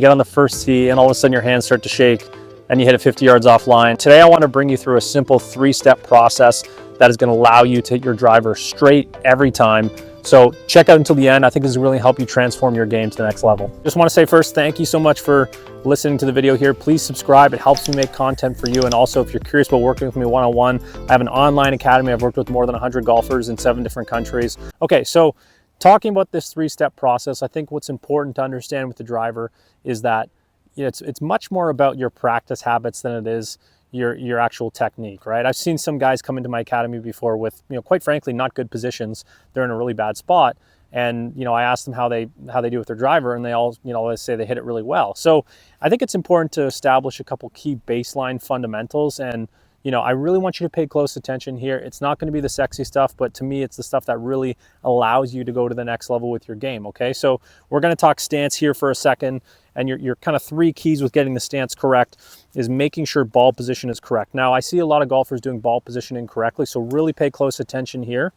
You get on the first tee and all of a sudden your hands start to shake and you hit it 50 yards offline. Today I want to bring you through a simple 3-step process that is going to allow you to hit your driver straight every time. So check out until the end. I think this will really help you transform your game to the next level. Just want to say first, thank you so much for listening to the video here. Please subscribe. It helps me make content for you. And also, if you're curious about working with me one-on-one, I have an online academy. I've worked with more than 100 golfers in 7 different countries. Okay, so talking about this 3-step process, I think what's important to understand with the driver is that it's much more about your practice habits than it is your actual technique, right? I've seen some guys come into my academy before with, quite frankly, not good positions. They're in a really bad spot. And, I asked them how they do with their driver, and they all, they say they hit it really well. So I think it's important to establish a couple key baseline fundamentals. And, I really want you to pay close attention here. It's not going to be the sexy stuff, but to me, it's the stuff that really allows you to go to the next level with your game, okay? So we're going to talk stance here for a second. And your kind of 3 keys with getting the stance correct is making sure ball position is correct. Now, I see a lot of golfers doing ball position incorrectly, so really pay close attention here.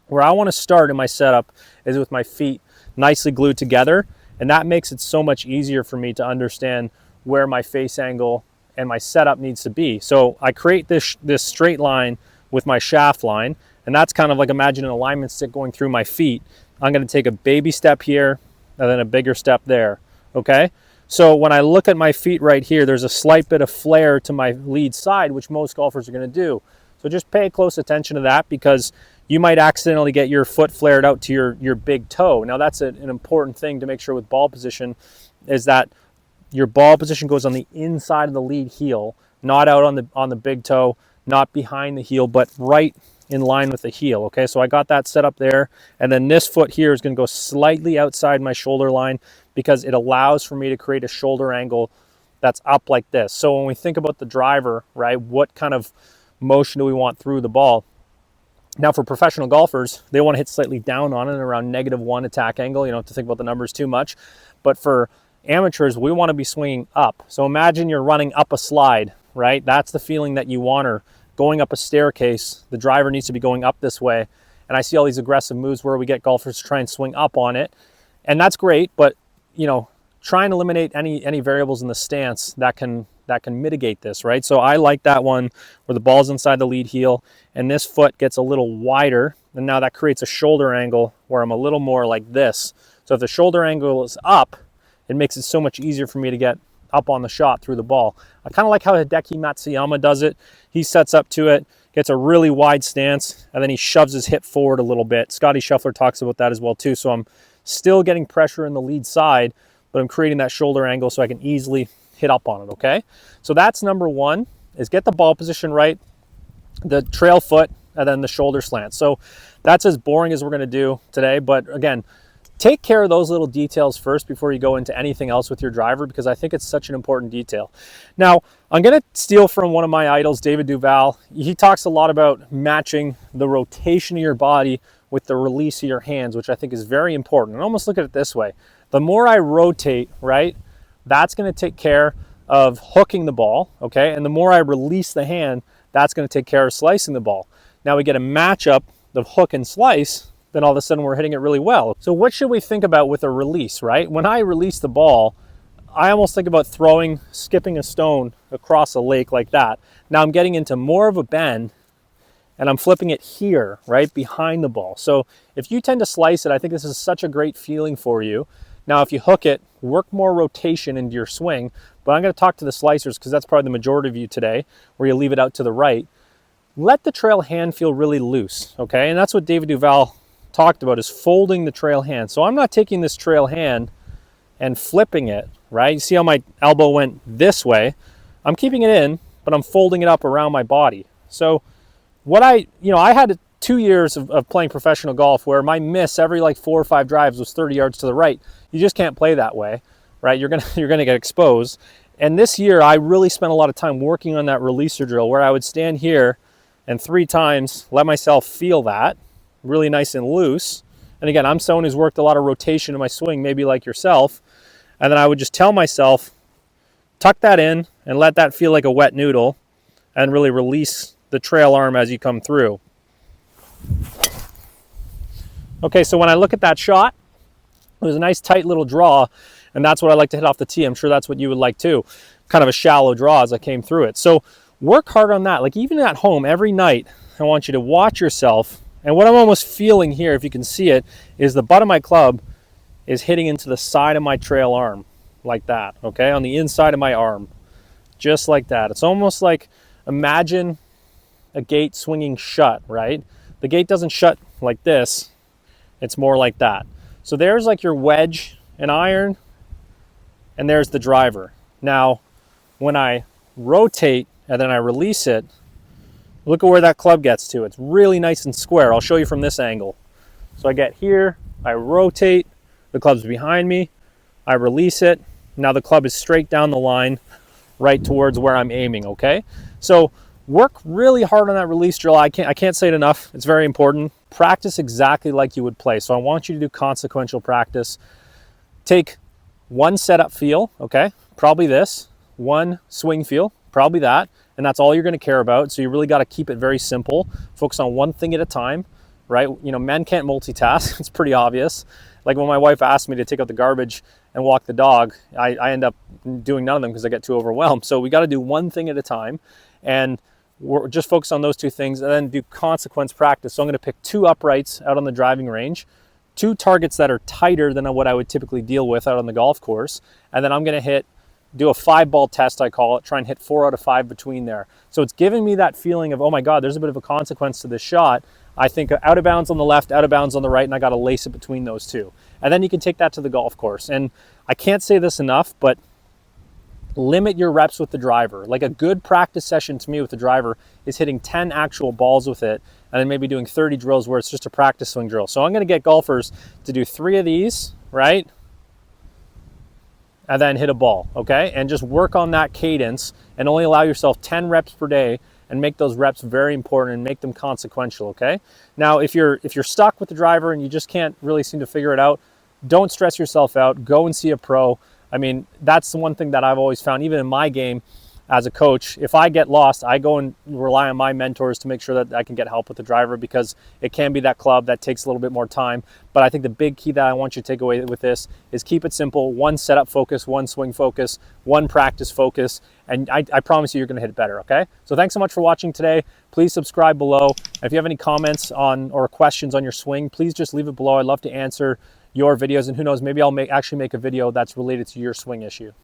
Where I want to start in my setup is with my feet nicely glued together, and that makes it so much easier for me to understand where my face angle and my setup needs to be. So I create this straight line with my shaft line, and that's kind of like, imagine an alignment stick going through my feet. I'm going to take a baby step here and then a bigger step there. Okay, so when I look at my feet right here, there's a slight bit of flare to my lead side, which most golfers are going to do. So just pay close attention to that, because you might accidentally get your foot flared out to your big toe. Now that's an important thing to make sure with ball position, is that your ball position goes on the inside of the lead heel, not out on the big toe, not behind the heel, but right in line with the heel. Okay, so I got that set up there, and then this foot here is going to go slightly outside my shoulder line, because it allows for me to create a shoulder angle that's up like this. So when we think about the driver, right, what kind of motion do we want through the ball? Now for professional golfers, they want to hit slightly down on it, around -1 attack angle. You don't have to think about the numbers too much. But for amateurs, we want to be swinging up. So imagine you're running up a slide, right? That's the feeling that you want, or going up a staircase. The driver needs to be going up this way. And I see all these aggressive moves where we get golfers to try and swing up on it. And that's great, but try and eliminate any variables in the stance that can mitigate this, right? So I like that one where the ball's inside the lead heel and this foot gets a little wider, and now that creates a shoulder angle where I'm a little more like this. So if the shoulder angle is up, it makes it so much easier for me to get up on the shot through the ball. I kind of like how Hideki Matsuyama does it. He sets up to it, gets a really wide stance, and then he shoves his hip forward a little bit. Scotty Scheffler talks about that as well too. So I'm still getting pressure in the lead side, but I'm creating that shoulder angle so I can easily hit up on it, okay? So that's number 1, is get the ball position right, the trail foot, and then the shoulder slant. So that's as boring as we're gonna do today, but again, take care of those little details first before you go into anything else with your driver, because I think it's such an important detail. Now, I'm gonna steal from one of my idols, David Duval. He talks a lot about matching the rotation of your body with the release of your hands, which I think is very important. And almost look at it this way. The more I rotate, right, that's going to take care of hooking the ball, okay? And the more I release the hand, that's going to take care of slicing the ball. Now we get a matchup of hook and slice, then all of a sudden we're hitting it really well. So what should we think about with a release, right? When I release the ball, I almost think about skipping a stone across a lake like that. Now I'm getting into more of a bend, and I'm flipping it here, right, behind the ball. So if you tend to slice it, I think this is such a great feeling for you. Now, if you hook it, work more rotation into your swing, but I'm gonna talk to the slicers, because that's probably the majority of you today, where you leave it out to the right. Let the trail hand feel really loose, okay? And that's what David Duval talked about, is folding the trail hand. So I'm not taking this trail hand and flipping it, right? You see how my elbow went this way? I'm keeping it in, but I'm folding it up around my body. So what I had 2 years of playing professional golf where my miss every like 4 or 5 drives was 30 yards to the right. You just can't play that way, right? You're gonna get exposed. And this year I really spent a lot of time working on that releaser drill, where I would stand here and 3 times let myself feel that really nice and loose. And again, I'm someone who's worked a lot of rotation in my swing, maybe like yourself. And then I would just tell myself, tuck that in and let that feel like a wet noodle, and really release the trail arm as you come through. Okay, so when I look at that shot, it was a nice tight little draw, And that's what I like to hit off the tee. I'm sure that's what you would like too. Kind of a shallow draw as I came through it. So work hard on that. Like even at home every night, I want you to watch yourself. And what I'm almost feeling here, if you can see it, is the butt of my club is hitting into the side of my trail arm like that, okay? On the inside of my arm, just like that. It's almost like, imagine a gate swinging shut, right? The gate doesn't shut like this. It's more like that. So there's like your wedge and iron, and there's the driver. Now, when I rotate and then I release it, look at where that club gets to. It's really nice and square. I'll show you from this angle. So I get here, I rotate, the club's behind me, I release it. Now the club is straight down the line, right towards where I'm aiming, okay? So work really hard on that release drill. I can't say it enough. It's very important. Practice exactly like you would play. So I want you to do consequential practice. Take one setup feel, okay? Probably this. One swing feel, probably that. And that's all you're going to care about. So you really got to keep it very simple. Focus on one thing at a time, right? You know, men can't multitask. It's pretty obvious. Like when my wife asked me to take out the garbage and walk the dog, I end up doing none of them because I get too overwhelmed. So we got to do one thing at a time, and we're just focus on those two things, and then do consequence practice. So I'm going to pick 2 uprights out on the driving range, 2 targets that are tighter than what I would typically deal with out on the golf course, and then I'm going to do a 5-ball test, I call it, try and hit 4 out of 5 between there. So it's giving me that feeling of, oh my God, there's a bit of a consequence to this shot. I think out of bounds on the left, out of bounds on the right, and I got to lace it between those 2. And then you can take that to the golf course. And I can't say this enough, but limit your reps with the driver. Like a good practice session to me with the driver is hitting 10 actual balls with it, and then maybe doing 30 drills where it's just a practice swing drill. So I'm going to get golfers to do 3 of these, right? And then hit a ball, okay? And just work on that cadence and only allow yourself 10 reps per day, and make those reps very important and make them consequential, okay? Now, if you're stuck with the driver and you just can't really seem to figure it out, don't stress yourself out. Go and see a pro. I mean, that's the one thing that I've always found, even in my game as a coach. If I get lost, I go and rely on my mentors to make sure that I can get help with the driver, because it can be that club that takes a little bit more time. But I think the big key that I want you to take away with this is keep it simple. One setup focus, one swing focus, one practice focus, and I promise you're going to hit it better, okay? So thanks so much for watching today. Please subscribe below. If you have any comments on or questions on your swing, please just leave it below. I'd love to answer your videos, and who knows, maybe I'll actually make a video that's related to your swing issue.